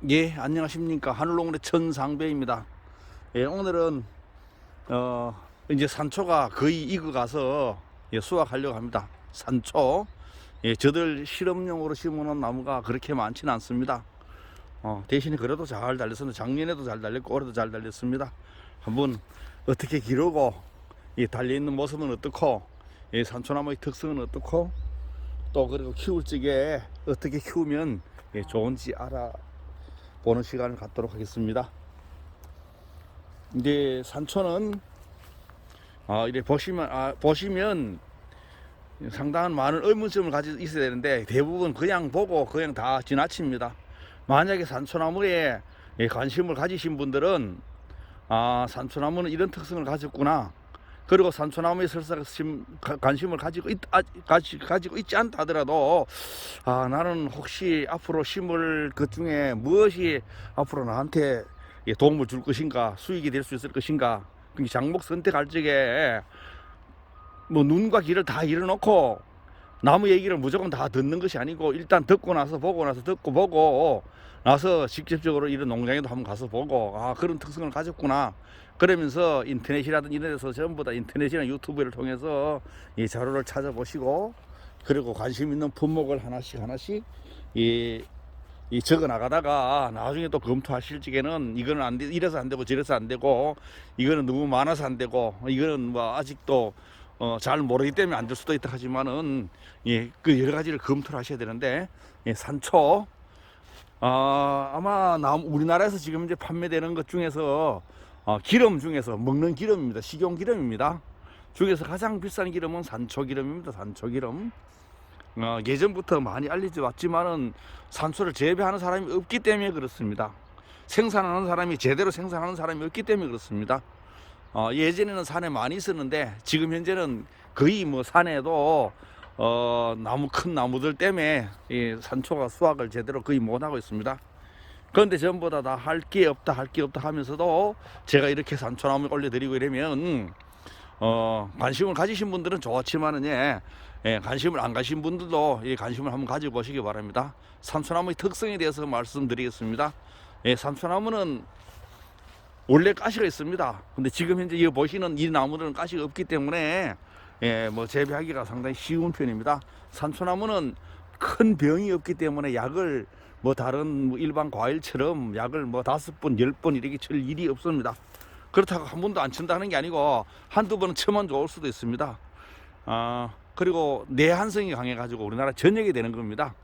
예, 안녕하십니까. 하늘농원의 천상배입니다. 예, 오늘은 이제 산초가 거의 익어가서 수확하려고 합니다. 산초. 예, 저들 실험용으로 심어놓은 나무가 그렇게 많지는 않습니다. 대신에 그래도 잘 달렸습니다. 작년에도 잘 달렸고 올해도 잘 달렸습니다. 한번 어떻게 기르고 달려있는 모습은 어떻고, 산초나무의 특성은 어떻고, 또 그리고 키울 적에 어떻게 키우면 좋은지 알아보는 시간을 갖도록 하겠습니다. 이제 산초는 이래 보시면 상당한 많은 의문점을 가지고 있어야 되는데, 대부분 그냥 보고 그냥 다 지나칩니다. 만약에 산초나무에 관심을 가지신 분들은 산초나무는 이런 특성을 가졌구나, 그리고 산초나무에 설사 관심을 가지고 있지 않다 하더라도 나는 혹시 앞으로 심을 것 중에 무엇이 앞으로 나한테 도움을 줄 것인가, 수익이 될 수 있을 것인가, 장목 선택할 적에 뭐 눈과 귀를 다 잃어놓고 나무 얘기를 무조건 다 듣는 것이 아니고, 일단 듣고 나서 보고 나서 듣고 보고 나서 직접적으로 이런 농장에도 한번 가서 보고 그런 특성을 가졌구나, 그러면서 인터넷이라든 이런 데서 전부 다 인터넷이나 유튜브를 통해서 이 자료를 찾아보시고, 그리고 관심 있는 품목을 하나씩 이 적어 나가다가 나중에 또 검토하실 적에는 이거는 안 돼, 이래서 안 되고 저래서 안 되고, 이거는 너무 많아서 안 되고, 이거는 뭐 아직도 잘 모르기 때문에 안 될 수도 있다 하지만은 그 여러 가지를 검토를 하셔야 되는데, 산초 아마 우리나라에서 지금 이제 판매되는 것 중에서 기름 중에서 먹는 기름입니다. 식용 기름입니다. 중에서 가장 비싼 기름은 산초 기름입니다. 산초 기름. 예전부터 많이 알려져 왔지만은 산초를 재배하는 사람이 없기 때문에 그렇습니다. 생산하는 사람이 제대로 생산하는 사람이 없기 때문에 그렇습니다. 예전에는 산에 많이 있었는데 지금 현재는 거의 뭐 산에도 큰 나무들 때문에 이 산초가 수확을 제대로 거의 못하고 있습니다. 그런데 전부 다 할 게 없다 하면서도 제가 이렇게 산초나무 올려드리고 이러면 관심을 가지신 분들은 좋지만은 관심을 안 가신 분들도 관심을 한번 가져보시기 바랍니다. 산초나무의 특성에 대해서 말씀드리겠습니다. 산초나무는 원래 가시가 있습니다. 근데 지금 현재 여기 보시는 이 나무들은 가시가 없기 때문에 뭐 재배하기가 상당히 쉬운 편입니다. 산초나무는 큰 병이 없기 때문에 약을 뭐 다른 일반 과일처럼 약을 뭐 5번 10번 이렇게 칠 일이 없습니다. 그렇다고 한 번도 안 친다는 게 아니고 한두 번은 쳐만 좋을 수도 있습니다. 그리고 내한성이 강해가지고 우리나라 전역이 되는 겁니다.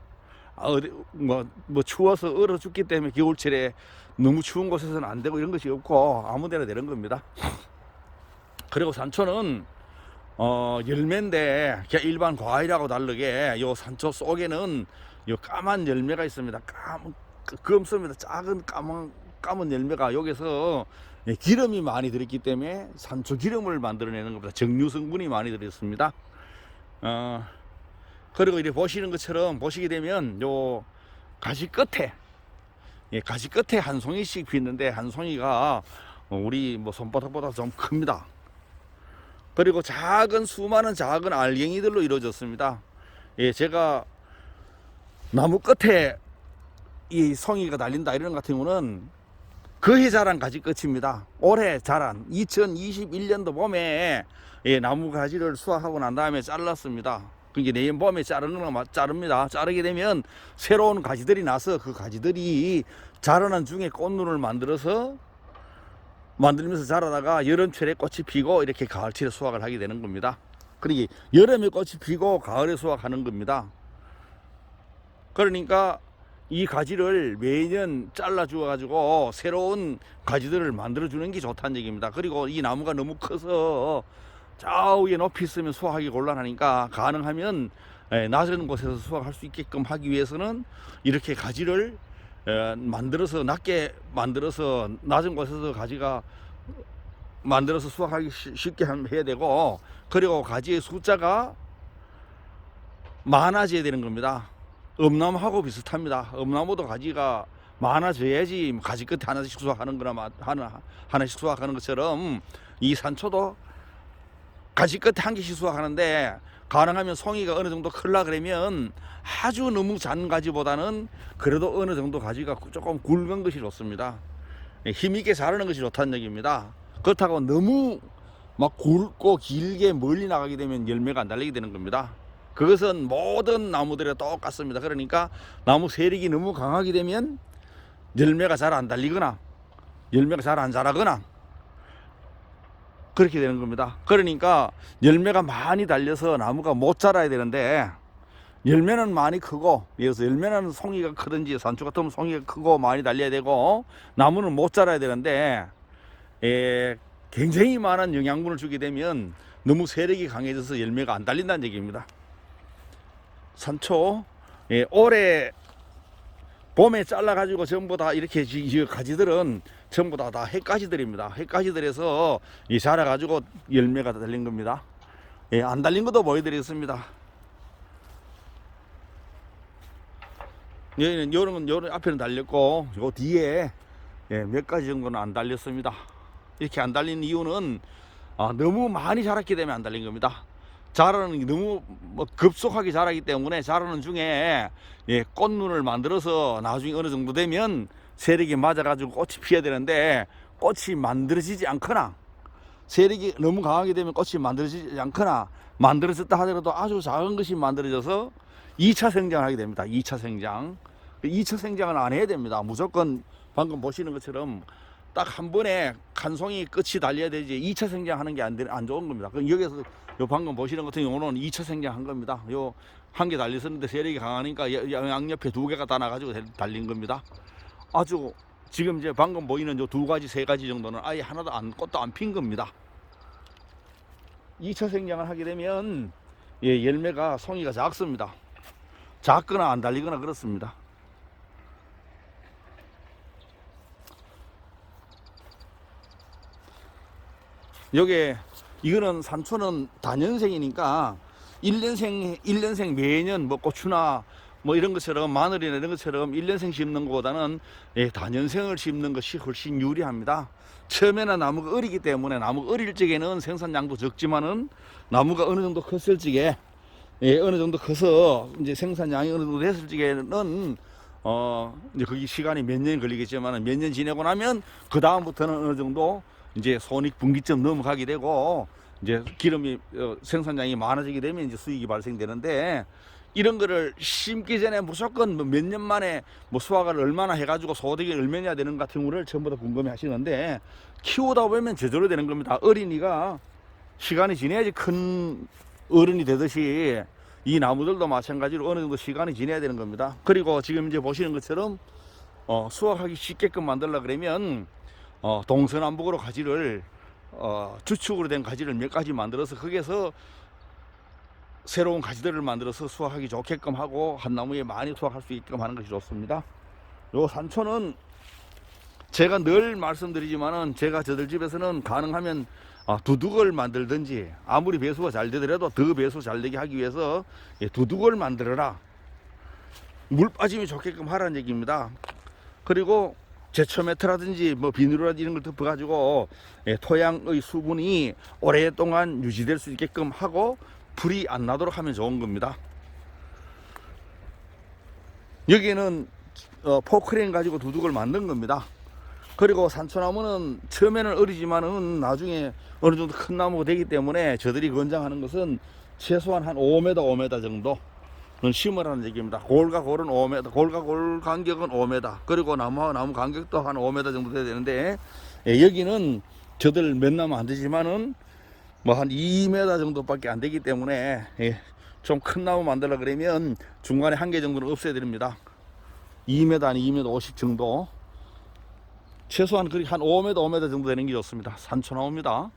뭐 추워서 얼어 죽기 때문에 겨울철에 너무 추운 곳에서는 안 되고 이런 것이 없고 아무 데나 되는 겁니다. 그리고 산초는 열매인데 그냥 일반 과일하고 다르게 요 산초 속에는 요 까만 열매가 있습니다. 검습니다. 작은 까만 열매가 여기서 기름이 많이 들었기 때문에 산초 기름을 만들어내는 겁니다. 정류 성분이 많이 들었습니다. 그리고 이렇게 보시는 것처럼 보시게 되면 요 가시 끝에 한 송이씩 피는데, 한 송이가 우리 뭐 손바닥보다 좀 큽니다. 그리고 수많은 작은 알갱이들로 이루어졌습니다. 제가 나무 끝에 이 송이가 달린다 이런 같은 경우는 그해 자란 가지 끝입니다. 올해 자란 2021년도 봄에 나무 가지를 수확하고 난 다음에 잘랐습니다. 그게 내년 봄에 자릅니다. 자르게 되면 새로운 가지들이 나서 그 가지들이 자라난 중에 꽃눈을 만들면서 자라다가 여름철에 꽃이 피고 이렇게 가을철에 수확을 하게 되는 겁니다. 그러니 여름에 꽃이 피고 가을에 수확하는 겁니다. 그러니까 이 가지를 매년 잘라 주어 가지고 새로운 가지들을 만들어 주는 게 좋다는 얘기입니다. 그리고 이 나무가 너무 커서 좌우에 높이 있으면 수확하기 곤란하니까, 가능하면 낮은 곳에서 수확할 수 있게끔 하기 위해서는 이렇게 가지를 낮게 만들어서 낮은 곳에서 가지가 만들어서 수확하기 쉽게 해야 되고, 그리고 가지의 숫자가 많아져야 되는 겁니다. 엄나무하고 비슷합니다. 엄나무도 가지가 많아져야지 가지 끝에 하나씩 수확하는 거나 하나씩 수확하는 것처럼 이 산초도 가지 끝에 한 개씩 수확하는데 가능하면 송이가 어느 정도 클라 그러면 아주 너무 잔 가지보다는 그래도 어느 정도 가지가 조금 굵은 것이 좋습니다. 힘있게 자라는 것이 좋다는 얘기입니다. 그렇다고 너무 막 굵고 길게 멀리 나가게 되면 열매가 안 달리게 되는 겁니다. 그것은 모든 나무들에 똑같습니다. 그러니까 나무 세력이 너무 강하게 되면 열매가 잘 안 달리거나 열매가 잘 안 자라거나 그렇게 되는 겁니다. 그러니까 열매가 많이 달려서 나무가 못 자라야 되는데 열매는 많이 크고, 그래서 열매는 송이가 크든지 산초 같으면 송이가 크고 많이 달려야 되고, 나무는 못 자라야 되는데 굉장히 많은 영양분을 주게 되면 너무 세력이 강해져서 열매가 안 달린다는 얘기입니다. 산초 올해 봄에 잘라가지고 전부 다 이렇게 가지들은 전부 다 햇가지들입니다. 햇가지들에서 자라가지고 열매가 달린 겁니다. 안 달린 것도 보여드리겠습니다. 여기는 요런 앞에는 달렸고, 요 뒤에 몇 가지 정도는 안 달렸습니다. 이렇게 안 달린 이유는 너무 많이 자랐기 때문에 안 달린 겁니다. 자라는 게 너무 급속하게 자라기 때문에 자라는 중에 꽃눈을 만들어서 나중에 어느 정도 되면 세력이 맞아가지고 꽃이 피어야 되는데 꽃이 만들어지지 않거나, 세력이 너무 강하게 되면 꽃이 만들어지지 않거나, 만들어졌다 하더라도 아주 작은 것이 만들어져서 2차 생장을 하게 됩니다. 2차 생장. 2차 생장은 안 해야 됩니다. 무조건 방금 보시는 것처럼 딱 한 번에 한 송이 끝이 달려야 되지 2차 생장하는 게 안 좋은 겁니다. 그럼 여기서 요 방금 보시는 같은 경우는 2차 생장한 겁니다. 요 한 개 달렸었는데 세력이 강하니까 양옆에 두 개가 다 나가지고 달린 겁니다. 아주 지금 이제 방금 보이는 요 두 가지 세 가지 정도는 아예 하나도 꽃도 안 핀 겁니다. 2차 생장을 하게 되면 열매가 송이가 작습니다. 작거나 안 달리거나 그렇습니다. 요게 이거는 산초는 다년생이니까 1년생 매년 뭐 고추나 뭐 이런 것처럼 마늘이나 이런 것처럼 1년생 심는 것보다는 다년생을 심는 것이 훨씬 유리합니다. 처음에는 나무가 어리기 때문에 나무가 어릴 적에는 생산량도 적지만은 나무가 어느 정도 컸을 적에 어느 정도 커서 이제 생산량이 어느 정도 됐을 적에는 이제 거기 시간이 몇 년 걸리겠지만 몇 년 지내고 나면 그 다음부터는 어느 정도 이제 손익분기점 넘어가게 되고 이제 기름이 생산량이 많아지게 되면 이제 수익이 발생되는데, 이런 거를 심기 전에 무조건 몇 년 만에 뭐 수확을 얼마나 해가지고 소득이 얼마냐 되는 같은 경우를 전부 다 궁금해 하시는데, 키우다 보면 저절로 되는 겁니다. 어린이가 시간이 지나야지 큰 어른이 되듯이 이 나무들도 마찬가지로 어느 정도 시간이 지나야 되는 겁니다. 그리고 지금 이제 보시는 것처럼 수확하기 쉽게끔 만들려 그러면 동서남북으로 가지를 주축으로 된 가지를 몇 가지 만들어서 거기에서 새로운 가지들을 만들어서 수확하기 좋게끔 하고 한 나무에 많이 수확할 수 있게끔 하는 것이 좋습니다. 요 산초는 제가 늘 말씀드리지만은 제가 저들 집에서는 가능하면 두둑을 만들든지, 아무리 배수가 잘 되더라도 더 배수 잘 되게 하기 위해서 두둑을 만들어라, 물 빠짐이 좋게끔 하라는 얘기입니다. 그리고 제초 매트라든지 뭐 비누라든지 이런 걸 덮어가지고 토양의 수분이 오랫동안 유지될 수 있게끔 하고 불이 안 나도록 하면 좋은 겁니다. 여기는 포크레인 가지고 두둑을 만든 겁니다. 그리고 산초나무는 처음에는 어리지만은 나중에 어느 정도 큰 나무가 되기 때문에 저들이 권장하는 것은 최소한 한 5m, 5m 정도 심으라는 얘기입니다. 골과 골은 5m, 골과 골 간격은 5m, 그리고 나무와 나무 간격도 한 5m 정도 돼야 되는데, 여기는 저들 몇 나무 안 되지만은 뭐 한 2m 정도밖에 안 되기 때문에 좀 큰 나무 만들려 그러면 중간에 한 개 정도는 없애야 됩니다. 2m 아니 2m 50 정도, 최소한 그리 한 5m, 5m 정도 되는 게 좋습니다. 산초나무입니다.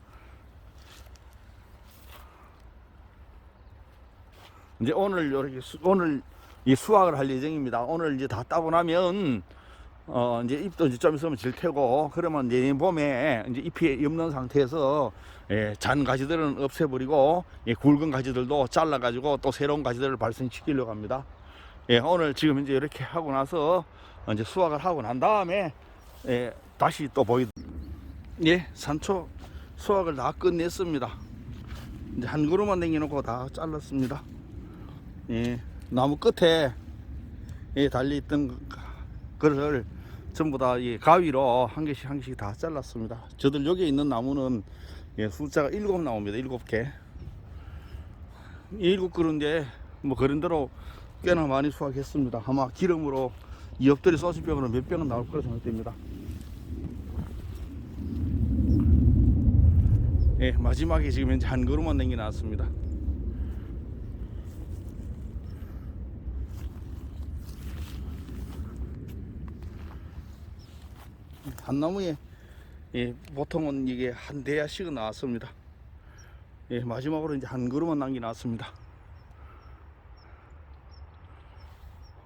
이제 오늘 이 수확을 할 예정입니다. 오늘 이제 다 따고 나면 이제 잎도 이제 좀 있으면 질 테고, 그러면 내년 봄에 이제 잎이 없는 상태에서 잔 가지들은 없애버리고 굵은 가지들도 잘라가지고 또 새로운 가지들을 발생시키려고 합니다. 오늘 지금 이제 이렇게 하고 나서 이제 수확을 하고 난 다음에 다시 또 산초 수확을 다 끝냈습니다. 이제 한 그루만 남겨놓고 다 잘랐습니다. 예, 나무 끝에 달려있던 거를 전부 다 가위로 한 개씩 다 잘랐습니다. 저들 여기 있는 나무는 숫자가 7나무입니다. 7개. 7그루인데 뭐 그런 대로 꽤나 많이 수확했습니다. 아마 기름으로 이 옆들이 소주병으로 몇 병은 나올 거라 생각됩니다. 예, 마지막에 지금 현재 한 그루만 남겨 놨습니다. 한 나무에 보통은 이게 한 대야씩은 나왔습니다. 예, 마지막으로 이제 한 그루만 남겨 놨습니다.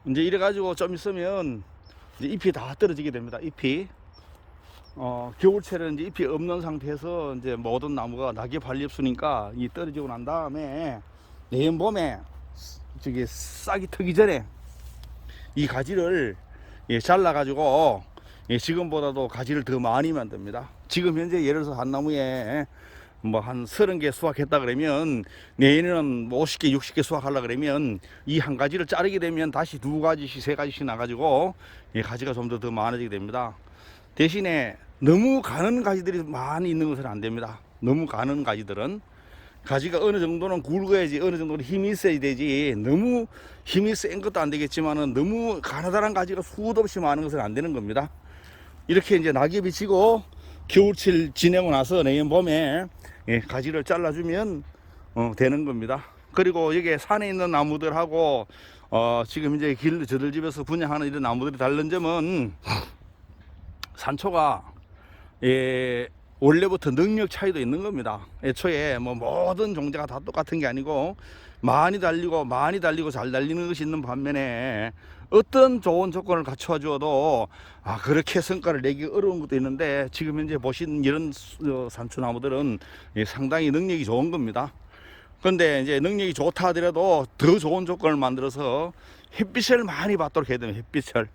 이제 이래 가지고 좀 있으면 이제 잎이 다 떨어지게 됩니다. 잎이 겨울철에는 이제 잎이 없는 상태에서 이제 모든 나무가 낙엽 반렵수니까 이 떨어지고 난 다음에 내년 봄에 저기 싹이 트기 전에 이 가지를 잘라 가지고 지금보다도 가지를 더 많이 만듭니다. 지금 현재 예를 들어서 한 나무에 뭐 한 30개 수확했다 그러면 내년에는 50개 60개 수확하려 그러면 이 한 가지를 자르게 되면 다시 2가지씩 3가지씩 나가지고 가지가 좀 더 많아지게 됩니다. 대신에 너무 가는 가지들이 많이 있는 것은 안 됩니다. 너무 가는 가지들은 가지가 어느 정도는 굵어야지, 어느 정도는 힘이 있어야 되지, 너무 힘이 센 것도 안 되겠지만은 너무 가느다란 가지가 수도 없이 많은 것은 안 되는 겁니다. 이렇게 이제 낙엽이 지고 겨울철 지내고 나서 내년 봄에 가지를 잘라주면 되는 겁니다. 그리고 여기 산에 있는 나무들하고 지금 이제 저들 집에서 분양하는 이런 나무들이 다른 점은 산초가 원래부터 능력 차이도 있는 겁니다. 애초에 뭐 모든 종자가 다 똑같은 게 아니고 많이 달리고 잘 달리는 것이 있는 반면에 어떤 좋은 조건을 갖춰 주어도 그렇게 성과를 내기 어려운 것도 있는데 지금 현재 보신 이런 산초나무들은 상당히 능력이 좋은 겁니다. 그런데 이제 능력이 좋다 하더라도 더 좋은 조건을 만들어서 햇빛을 많이 받도록 해야 됩니다. 햇빛을.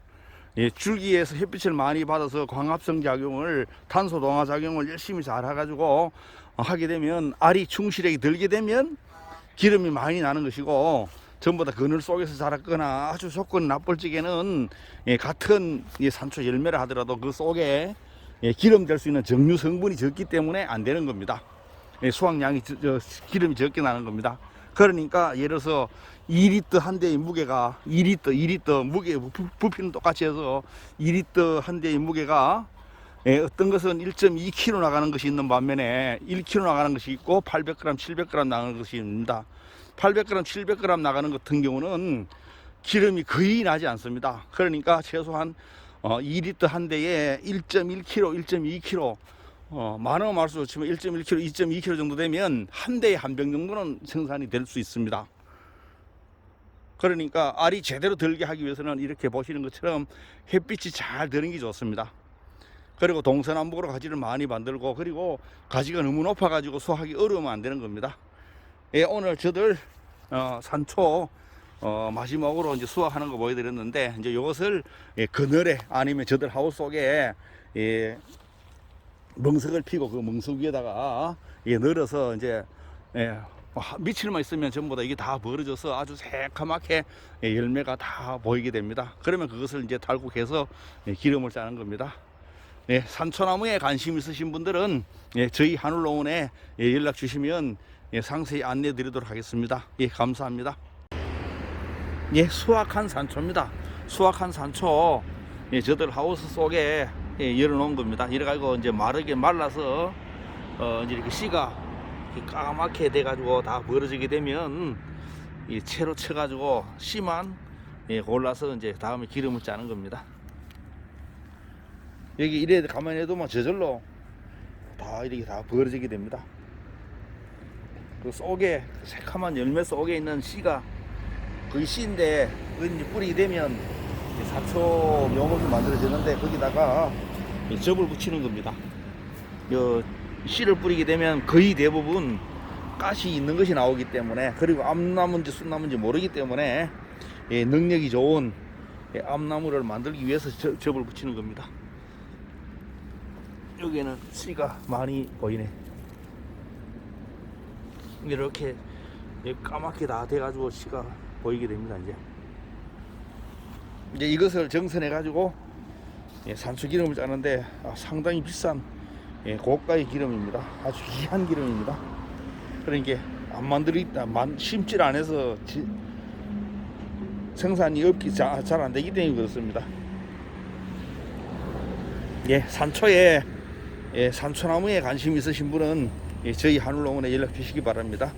줄기에서 햇빛을 많이 받아서 광합성 작용을, 탄소 동화 작용을 열심히 잘 해가지고 하게 되면 알이 충실하게 들게 되면 기름이 많이 나는 것이고, 전부 다 그늘 속에서 자랐거나 아주 조건이 나쁠 적에는 같은 산초 열매를 하더라도 그 속에 기름 될 수 있는 정류 성분이 적기 때문에 안 되는 겁니다. 수확량이 기름이 적게 나는 겁니다. 그러니까 예를 들어서 2리터 한 대의 무게가 2리터 무게 부피는 똑같이 해서 2리터 한 대의 무게가 어떤 것은 1.2kg 나가는 것이 있는 반면에 1kg 나가는 것이 있고 800g, 700g 나가는 것이 있습니다. 800g, 700g 나가는 같은 경우는 기름이 거의 나지 않습니다. 그러니까 최소한 2리터 한 대에 1.1kg, 1.2kg 많으면 말수 좋지만 1.1kg, 2.2kg 정도 되면 한 대에 한 병 정도는 생산이 될 수 있습니다. 그러니까 알이 제대로 들게 하기 위해서는 이렇게 보시는 것처럼 햇빛이 잘 드는 게 좋습니다. 그리고 동서남북으로 가지를 많이 만들고, 그리고 가지가 너무 높아 가지고 수확하기 어려우면 안 되는 겁니다. 오늘 저들 산초 마지막으로 이제 수확하는 거 보여드렸는데, 이제 이것을 그늘에 아니면 저들 하우스 속에 멍석을 피고 그 멍석 위에다가 널어서 이제 며칠만 있으면 전부 다 이게 다 벌어져서 아주 새카맣게 열매가 다 보이게 됩니다. 그러면 그것을 이제 달국해서 기름을 짜는 겁니다. 산초나무에 관심 있으신 분들은 저희 하늘농원에 연락 주시면 상세히 안내 드리도록 하겠습니다. 감사합니다. 수확한 산초입니다. 수확한 산초 저들 하우스 속에 열어놓은 겁니다. 이래가지고 이제 마르게 말라서 이제 이렇게 씨가 이렇게 까맣게 돼가지고 다 벌어지게 되면 이 채로 쳐가지고 씨만 골라서 이제 다음에 기름을 짜는 겁니다. 여기 이래 가만히 해도만 저절로 다 이렇게 다 벌어지게 됩니다. 그 속에 새카만 열매 속에 있는 씨가 그게 씨인데 그게 뿌리게 되면 사초 묘목이 만들어지는데 거기다가 접을 붙이는 겁니다. 씨를 뿌리게 되면 거의 대부분 가시 있는 것이 나오기 때문에, 그리고 암나무인지 순나무인지 모르기 때문에 능력이 좋은 암나무를 만들기 위해서 접을 붙이는 겁니다. 여기에는 씨가 많이 보이네. 이렇게 까맣게 다 돼가지고 씨가 보이게 됩니다. 이제 이것을 정선해 가지고 산초 기름을 짜는데 상당히 비싼 고가의 기름입니다. 아주 귀한 기름입니다. 그러니까 안 만들어 있다, 심질 안 해서 생산이 없기 잘 안 되기 때문에 그렇습니다. 산초에 산초나무에 관심 있으신 분은 저희 하늘농원에 연락 주시기 바랍니다.